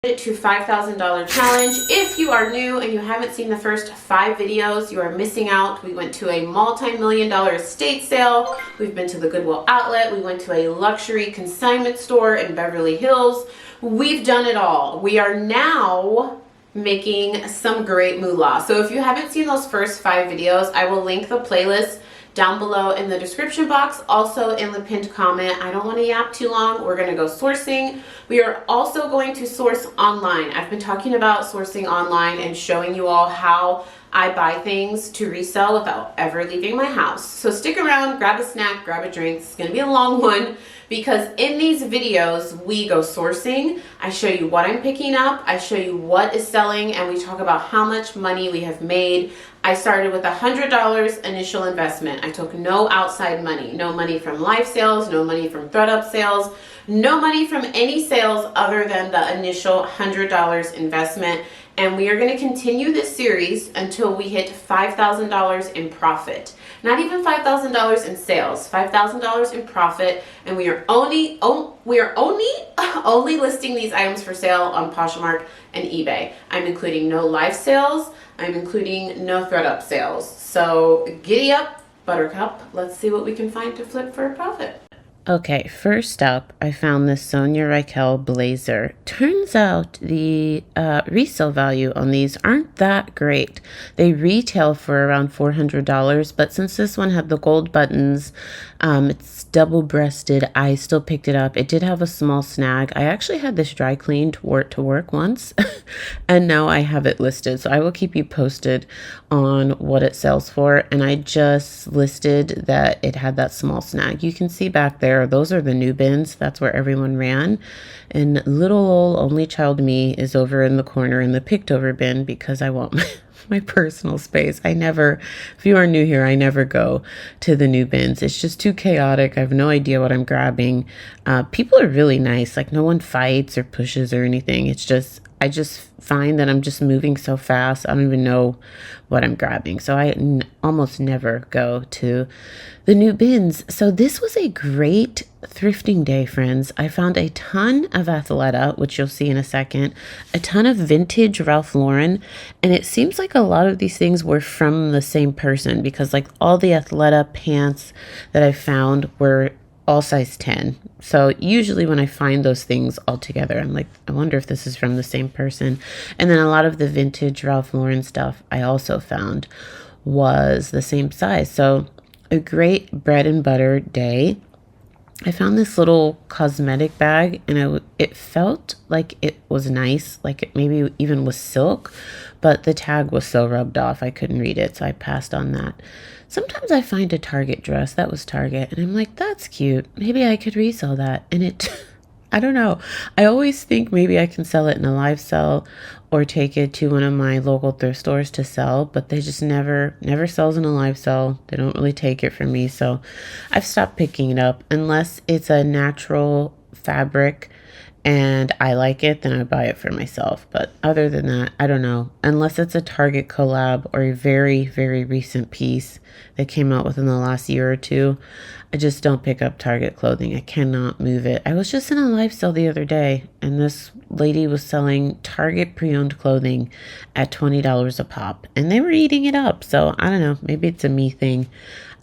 To $5,000 challenge. If you are new and you haven't seen the first 5 videos, you are missing out. We went to a multi-million-dollar estate sale. We've been to the Goodwill outlet. We went to a luxury consignment store in Beverly Hills. We've done it all. We are now making some great moolah. So if you haven't seen those first 5 videos, I will link the playlist down below in the description box, also in the pinned comment. I don't want to yap too long. We're going to go sourcing. We are also going to source online. I've been talking about sourcing online and showing you all how I buy things to resell without ever leaving my house. So stick around, grab a snack, grab a drink. It's going to be a long one because in these videos we go sourcing. I show you what I'm picking up, I show you what is selling, and we talk about how much money we have made. I started with $100 initial investment. I took no outside money, no money from live sales, no money from ThredUp sales, no money from any sales other than the initial $100 investment. And we are going to continue this series until we hit $5,000 in profit. Not even $5,000 in sales, $5,000 in profit. And we are only listing these items for sale on Poshmark and eBay. I'm including no live sales. I'm including no ThredUp sales. So giddy up, buttercup. Let's see what we can find to flip for a profit. Okay, first up, I found this Sonia Rykel blazer. Turns out the resale value on these aren't that great. They retail for around $400, but since this one had the gold buttons, it's double-breasted, I still picked it up. It did have a small snag. I actually had this dry cleaned, wore it to work once, and now I have it listed. So I will keep you posted on what it sells for. And I just listed that it had that small snag. You can see back there, those are the new bins. That's where everyone ran. And little old only child me is over in the corner in the picked over bin because I want my personal space. If you are new here, I never go to the new bins. It's just too chaotic. I have no idea what I'm grabbing. People are really nice. Like no one fights or pushes or anything. I just find that I'm just moving so fast. I don't even know what I'm grabbing. So I almost never go to the new bins. So this was a great thrifting day, friends. I found a ton of Athleta, which you'll see in a second, a ton of vintage Ralph Lauren. And it seems like a lot of these things were from the same person because like all the Athleta pants that I found were all size 10. So usually when I find those things all together, I'm like, I wonder if this is from the same person. And then a lot of the vintage Ralph Lauren stuff I also found was the same size. So a great bread and butter day. I found this little cosmetic bag and it felt like it was nice, like it maybe even was silk, but the tag was so rubbed off I couldn't read it, so I passed on that. Sometimes I find a Target dress, that was Target, and I'm like, that's cute. Maybe I could resell that. And I don't know. I always think maybe I can sell it in a live sell or take it to one of my local thrift stores to sell, but they just never sells in a live sell. They don't really take it from me, so I've stopped picking it up unless it's a natural fabric and I like it, then I buy it for myself. But other than that, I don't know. Unless it's a Target collab or a very, very recent piece that came out within the last year or two, I just don't pick up Target clothing. I cannot move it. I was just in a live sale the other day, and this lady was selling Target pre-owned clothing at $20 a pop, and they were eating it up. So I don't know. Maybe it's a me thing.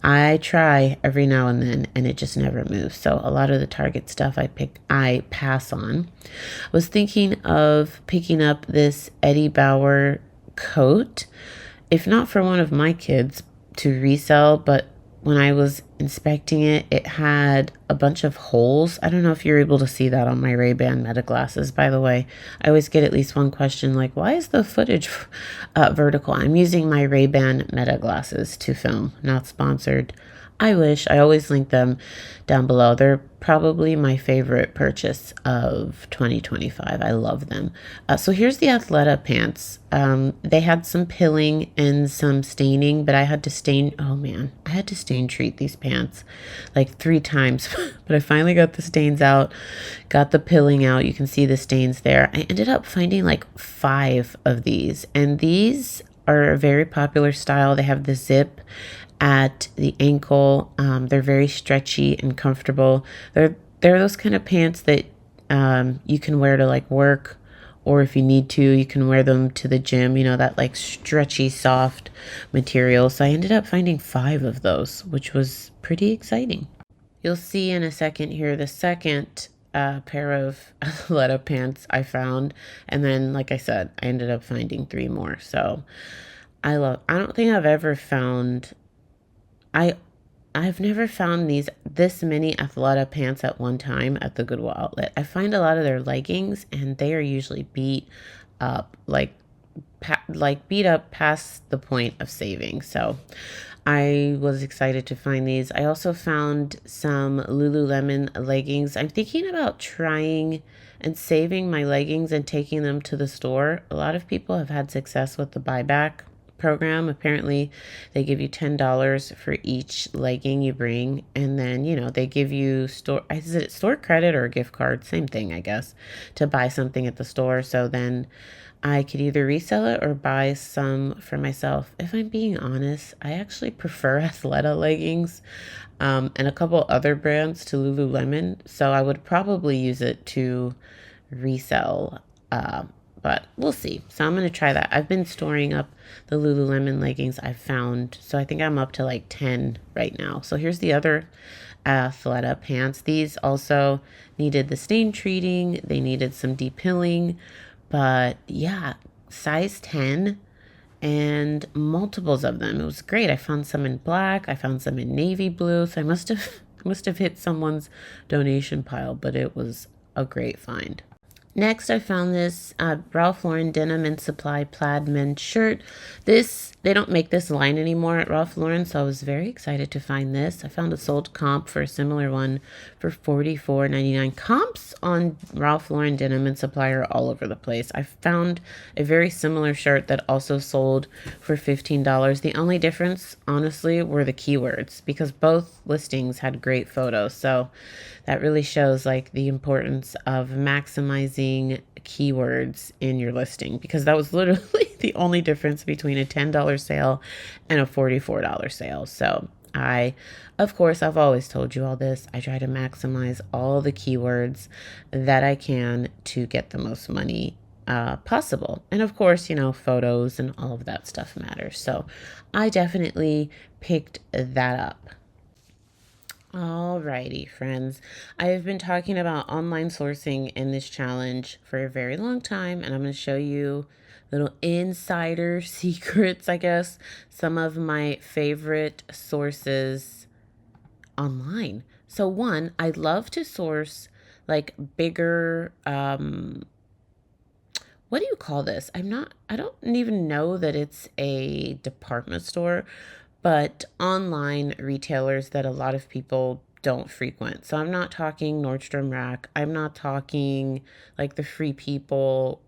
I try every now and then and it just never moves. So a lot of the Target stuff I pass on. I was thinking of picking up this Eddie Bauer coat, if not for one of my kids to resell, but when I was inspecting it, it had a bunch of holes. I don't know if you're able to see that on my Ray-Ban Meta glasses. By the way, I always get at least one question like, why is the footage vertical? I'm using my Ray-Ban Meta glasses to film, not sponsored. I wish. I always link them down below. They're probably my favorite purchase of 2025. I love them. So here's the Athleta pants. They had some pilling and some staining, but I had to stain. Oh man, I had to stain treat these pants like 3 times, but I finally got the stains out, got the pilling out. You can see the stains there. I ended up finding like 5 of these, and these are a very popular style. They have the zip at the ankle. They're very stretchy and comfortable. They're those kind of pants that you can wear to like work or if you need to, you can wear them to the gym, you know, that like stretchy, soft material. So I ended up finding 5 of those, which was pretty exciting. You'll see in a second here the second pair of Athleta pants I found. And then, like I said, I ended up finding 3 more. So I don't think I've ever found, I've never found this many Athleta pants at one time at the Goodwill outlet. I find a lot of their leggings and they are usually beat up, beat up past the point of saving. So I was excited to find these. I also found some Lululemon leggings. I'm thinking about trying and saving my leggings and taking them to the store. A lot of people have had success with the buyback program. Apparently, they give you $10 for each legging you bring, and then, you know, they give you is it store credit or a gift card? Same thing, I guess, to buy something at the store. So then I could either resell it or buy some for myself. If I'm being honest, I actually prefer Athleta leggings and a couple other brands to Lululemon. So I would probably use it to resell, but we'll see. So I'm going to try that. I've been storing up the Lululemon leggings I've found. So I think I'm up to like 10 right now. So here's the other Athleta pants. These also needed the stain treating. They needed some depilling. But yeah, size 10 and multiples of them. It was great. I found some in black. I found some in navy blue. So I must have hit someone's donation pile, but it was a great find. Next, I found this Ralph Lauren Denim and Supply plaid men's shirt. They don't make this line anymore at Ralph Lauren, so I was very excited to find this. I found a sold comp for a similar one for $44.99. Comps on Ralph Lauren Denim and Supply are all over the place. I found a very similar shirt that also sold for $15. The only difference, honestly, were the keywords, because both listings had great photos. So that really shows like the importance of maximizing keywords in your listing, because that was literally the only difference between a $10 sale and a $44 sale. So of course, I've always told you all this. I try to maximize all the keywords that I can to get the most money possible. And of course, you know, photos and all of that stuff matters. So I definitely picked that up. Alrighty, friends. I have been talking about online sourcing in this challenge for a very long time, and I'm going to show you little insider secrets, I guess, some of my favorite sources online. So one, I love to source like bigger, what do you call this? I don't even know that it's a department store, but online retailers that a lot of people don't frequent. So I'm not talking Nordstrom Rack. I'm not talking like the Free People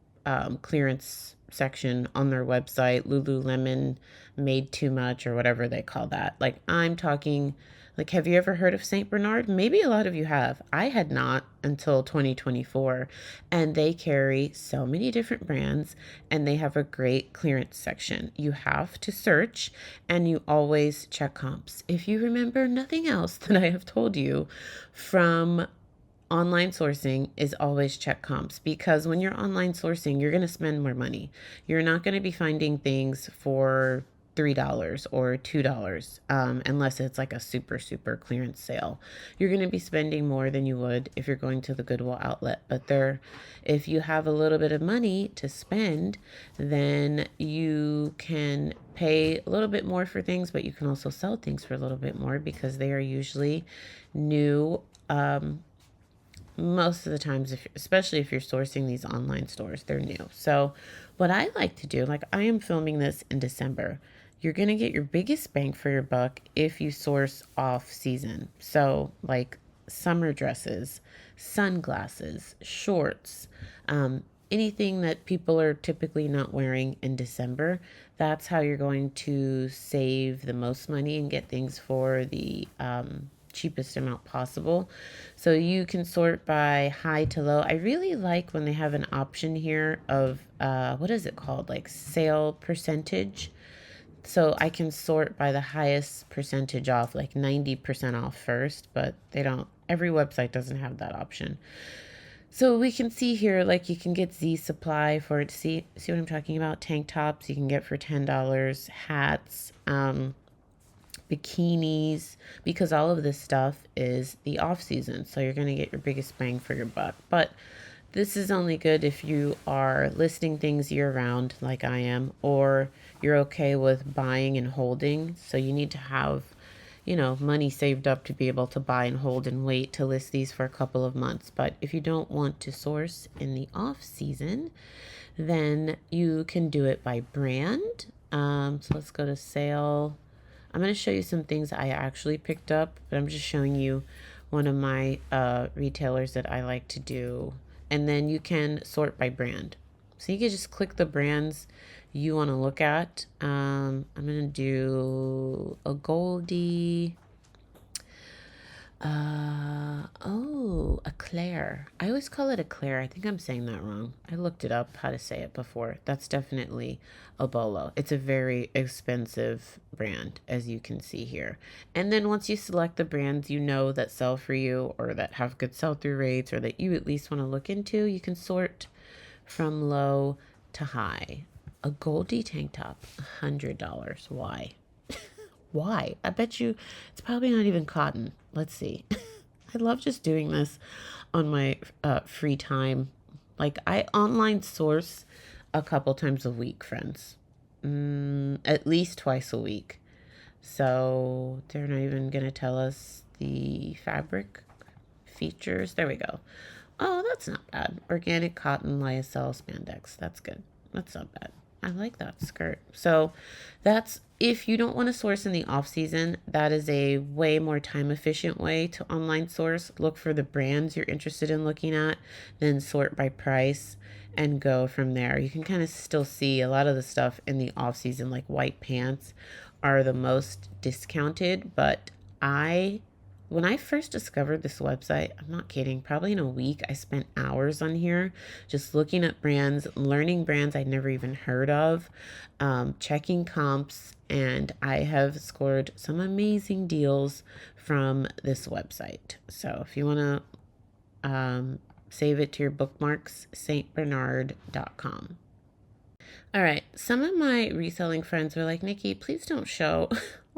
clearance section on their website, Lululemon made too much or whatever they call that. Like I'm talking, like, have you ever heard of St. Bernard? Maybe a lot of you have. I had not until 2024. And they carry so many different brands and they have a great clearance section. You have to search and you always check comps. If you remember nothing else that I have told you from online sourcing, is always check comps, because when you're online sourcing, you're going to spend more money. You're not going to be finding things for $3 or $2 unless it's like a super clearance sale. You're going to be spending more than you would if you're going to the Goodwill outlet. But if you have a little bit of money to spend, then you can pay a little bit more for things, but you can also sell things for a little bit more because they are usually new. Most of the times, especially if you're sourcing these online stores, they're new. So what I like to do, like I am filming this in December, you're going to get your biggest bang for your buck if you source off season. So like summer dresses, sunglasses, shorts, anything that people are typically not wearing in December. That's how you're going to save the most money and get things for the cheapest amount possible. So you can sort by high to low. I really like when they have an option here of what is it called, like sale percentage. So I can sort by the highest percentage off, like 90% off first, but every website doesn't have that option. So we can see here, like you can get Z Supply for it. See what I'm talking about? Tank tops you can get for $10, hats, bikinis, because all of this stuff is the off season. So you're going to get your biggest bang for your buck. But this is only good if you are listing things year round, like I am, or you're okay with buying and holding. So you need to have, money saved up to be able to buy and hold and wait to list these for a couple of months. But if you don't want to source in the off season, then you can do it by brand. So let's go to sale. I'm going to show you some things I actually picked up, but I'm just showing you one of my retailers that I like to do. And then you can sort by brand. So you can just click the brands you want to look at. I'm going to do a Goldie. A Claire. I always call it a Claire. I think I'm saying that wrong. I looked it up how to say it before. That's definitely a Bolo. It's a very expensive brand, as you can see here. And then once you select the brands you know that sell for you or that have good sell-through rates or that you at least want to look into, you can sort from low to high. A Goldie tank top, $100. Why? Why? I bet you it's probably not even cotton. Let's see. I love just doing this on my free time. Like I online source a couple times a week, friends. At least twice a week. So they're not even going to tell us the fabric features. There we go. Oh, that's not bad. Organic cotton lyocell spandex. That's good. That's not bad. I like that skirt. So that's if you don't want to source in the off season, that is a way more time efficient way to online source. Look for the brands you're interested in looking at, then sort by price and go from there. You can kind of still see a lot of the stuff in the off season, like white pants are the most discounted, but when I first discovered this website, I'm not kidding, probably in a week, I spent hours on here just looking at brands, learning brands I'd never even heard of, checking comps, and I have scored some amazing deals from this website. So if you want to save it to your bookmarks, stbernard.com. All right, some of my reselling friends were like, Nikki, please don't show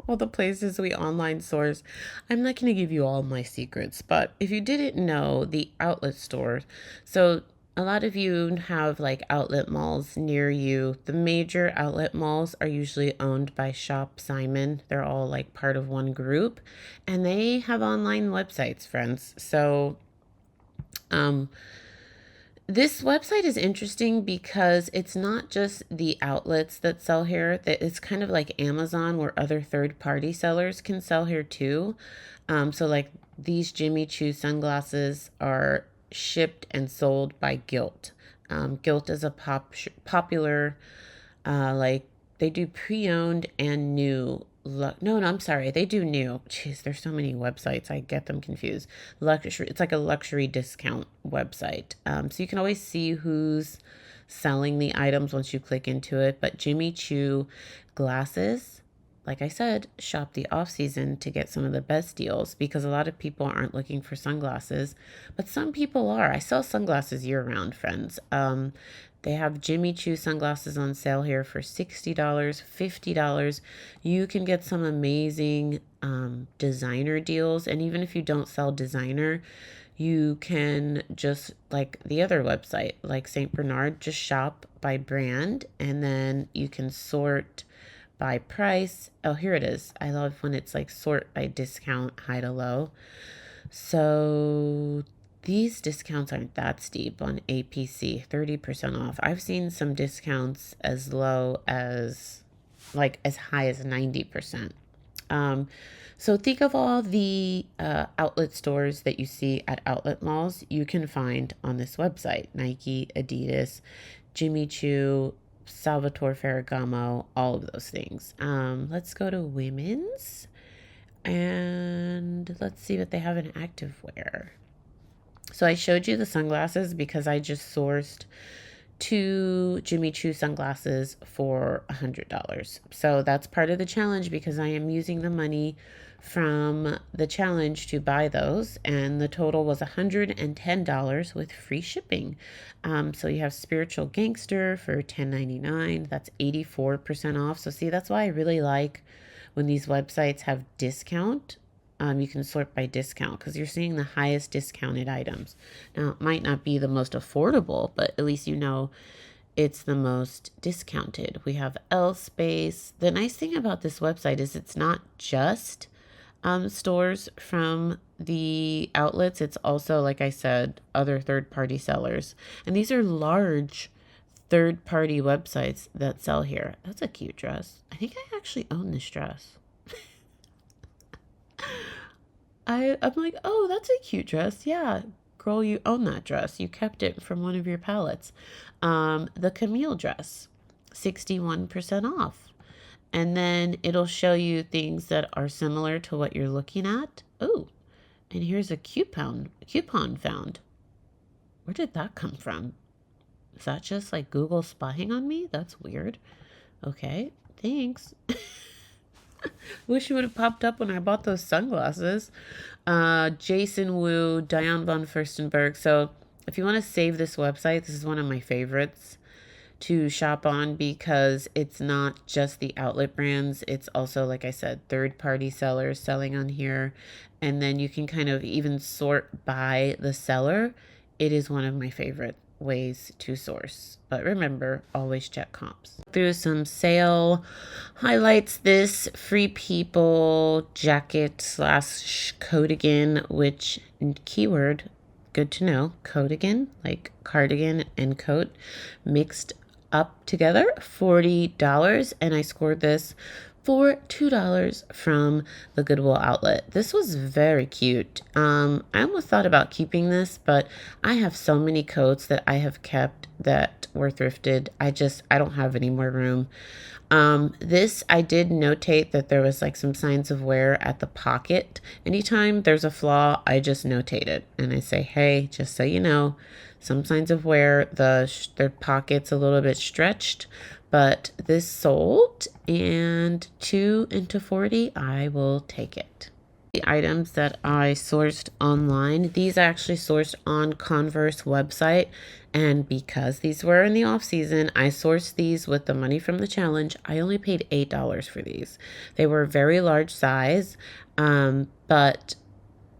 all the places we online source. I'm not going to give you all my secrets, but if you didn't know, the outlet stores, so a lot of you have like outlet malls near you. The major outlet malls are usually owned by Shop Simon. They're all like part of one group, and they have online websites, friends. So, this website is interesting because it's not just the outlets that sell here. That it's kind of like Amazon where other third-party sellers can sell here too. So like these Jimmy Choo sunglasses are shipped and sold by Gilt. Gilt is a popular, like they do pre-owned and new. No, I'm sorry. They do new. Jeez, there's so many websites. I get them confused. Luxury. It's like a luxury discount website. So you can always see who's selling the items once you click into it. But Jimmy Choo glasses, like I said, shop the off season to get some of the best deals because a lot of people aren't looking for sunglasses, but some people are. I sell sunglasses year round, friends. They have Jimmy Choo sunglasses on sale here for $60, $50. You can get some amazing designer deals. And even if you don't sell designer, you can just like the other website, like St. Bernard, just shop by brand and then you can sort by price. Oh, here it is. I love when it's like sort by discount, high to low. So these discounts aren't that steep on APC, 30% off. I've seen some discounts as low as like as high as 90%. So think of all the outlet stores that you see at outlet malls you can find on this website. Nike, Adidas, Jimmy Choo, Salvatore Ferragamo, all of those things. Let's go to women's and let's see what they have in activewear. So I showed you the sunglasses because I just sourced 2 Jimmy Choo sunglasses for $100. So that's part of the challenge because I am using the money from the challenge to buy those, and the total was $110 with free shipping. So you have Spiritual Gangster for $10.99. That's 84% off. So see, that's why I really like when these websites have discount. You can sort by discount because you're seeing the highest discounted items. Now, it might not be the most affordable, but at least you know it's the most discounted. We have L Space. The nice thing about this website is it's not just stores from the outlets. It's also, like I said, other third-party sellers. And these are large third-party websites that sell here. That's a cute dress. I think I actually own this dress. I'm like, oh, that's a cute dress. Yeah, girl, you own that dress. You kept it from one of your palettes. The Camille dress, 61% off. And then it'll show you things that are similar to what you're looking at. Oh, and here's a coupon found. Where did that come from? Is that just like Google spying on me? That's weird. Okay, thanks. Wish you would have popped up when I bought those sunglasses. Jason Wu, Diane von Furstenberg. So if you want to save this website, this is one of my favorites to shop on because it's not just the outlet brands. It's also, like I said, third-party sellers selling on here. And then you can kind of even sort by the seller. It is one of my favorite ways to source. But remember, always check comps. Through some sale highlights, this Free People jacket / cardigan, which keyword, good to know, cardigan, like cardigan and coat mixed up together, $40, and I scored this for $2 from the Goodwill outlet. This was very cute. I almost thought about keeping this, but I have so many coats that I have kept that were thrifted. I don't have any more room. This, I did notate that there was like some signs of wear at the pocket. Anytime there's a flaw, I just notate it and I say, hey, just so you know, some signs of wear, their pocket's a little bit stretched, but this sold, and 2 into 40, I will take it. The items that I sourced online, these I actually sourced on Converse website, and because these were in the off season, I sourced these with the money from the challenge. I only paid $8 for these. They were very large size, but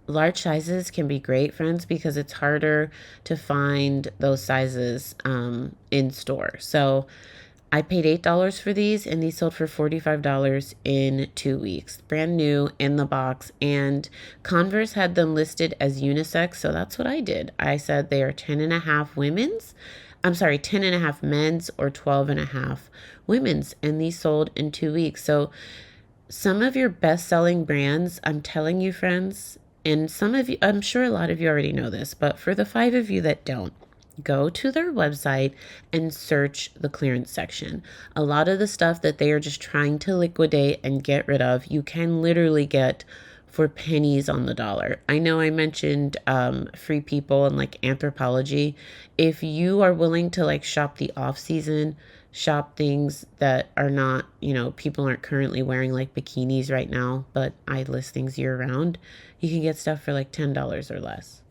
large sizes can be great, friends, because it's harder to find those sizes in store. So I paid $8 for these, and these sold for $45 in 2 weeks. Brand new in the box, and Converse had them listed as unisex, so that's what I did. I said they are 10.5 women's. I'm sorry, 10.5 men's or 12.5 women's, and these sold in 2 weeks. So some of your best-selling brands, I'm telling you, friends, and some of you, I'm sure a lot of you already know this, but for the 5 of you that don't, go to their website and search the clearance section. A lot of the stuff that they are just trying to liquidate and get rid of, you can literally get for pennies on the dollar. I know I mentioned Free People and like Anthropology. If you are willing to like shop the off season, shop things that are not, people aren't currently wearing, like bikinis right now, but I list things year round, you can get stuff for like $10 or less.